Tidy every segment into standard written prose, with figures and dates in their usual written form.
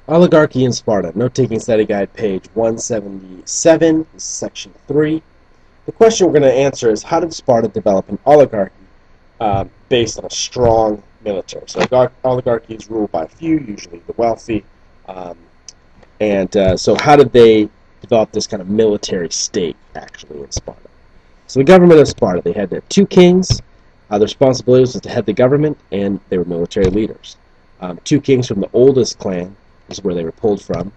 Oligarchy in Sparta. Note-taking study guide, page 177, section 3. The question we're going to answer is, how did Sparta develop an oligarchy based on a strong military? So oligarchy is ruled by a few, usually the wealthy. Um, so how did they develop this kind of military state, actually, in Sparta? So the government of Sparta, they had two kings. Their responsibilities was to head the government, and they were military leaders. Two kings from the oldest clan, this is where they were pulled from.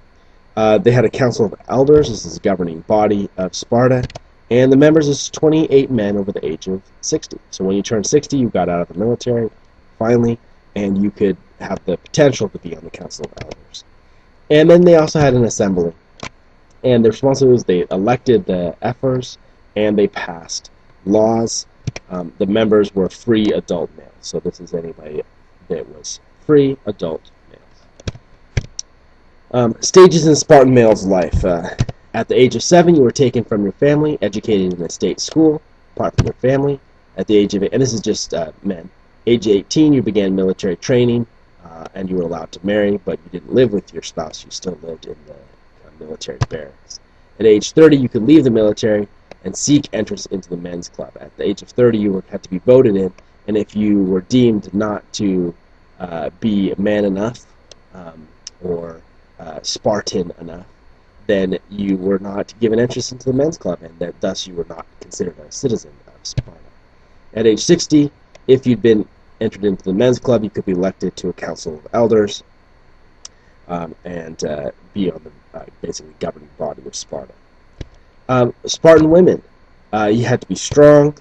They had a council of elders, this is the governing body of Sparta, and the members is 28 men over the age of 60. So when you turned 60, you got out of the military, finally, and you could have the potential to be on the council of elders. And then they also had an assembly. And the responsibility was they elected the ephors, and they passed laws. The members were free adult males. So this is anybody that was free adult males. Stages in Spartan male's life. At the age of 7, you were taken from your family, educated in a state school, apart from your family. At the age of 8, and this is just men. Age 18, you began military training, and you were allowed to marry, but you didn't live with your spouse. You still lived in the military barracks. At age 30, you could leave the military and seek entrance into the men's club. At the age of 30, you had to be voted in, and if you were deemed not to be man enough or Spartan enough, then you were not given entrance into the men's club, and that thus you were not considered a citizen of Sparta. At age 60, if you'd been entered into the men's club, you could be elected to a council of elders and be on the basically governing body of Sparta. Spartan women, you had to be strong.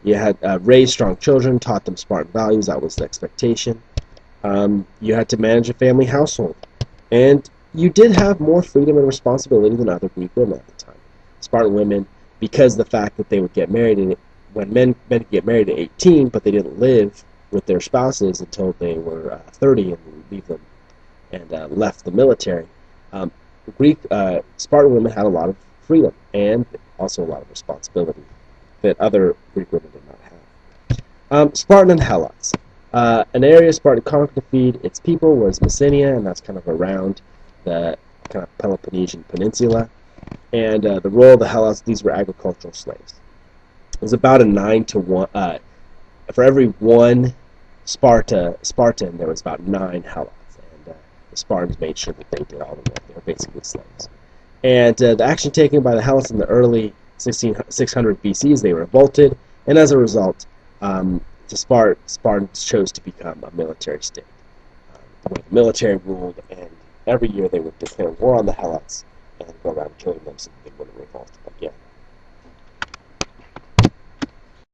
You had raised strong children, taught them Spartan values. That was the expectation. You had to manage a family household, and you did have more freedom and responsibility than other Greek women at the time. Spartan women, because the fact that they would get married, when men could get married at 18, but they didn't live with their spouses until they were 30 and leave them and left the military. Spartan women had a lot of freedom and also a lot of responsibility that other Greek women did not have. Spartan and Helots. An area Sparta conquered to feed its people was Messenia, and that's kind of around the kind of Peloponnesian Peninsula. And the role of the Helots, these were agricultural slaves. It was about a 9 to 1. For every one Spartan, there was about 9 Helots. And the Spartans made sure that they did all the work. They were basically slaves. And the action taken by the Helots in the early 600 BC is they revolted, and as a result, the Spartans chose to become a military state, where the military ruled, and every year they would declare war on the Helots and go around killing them so that they wouldn't revolt again.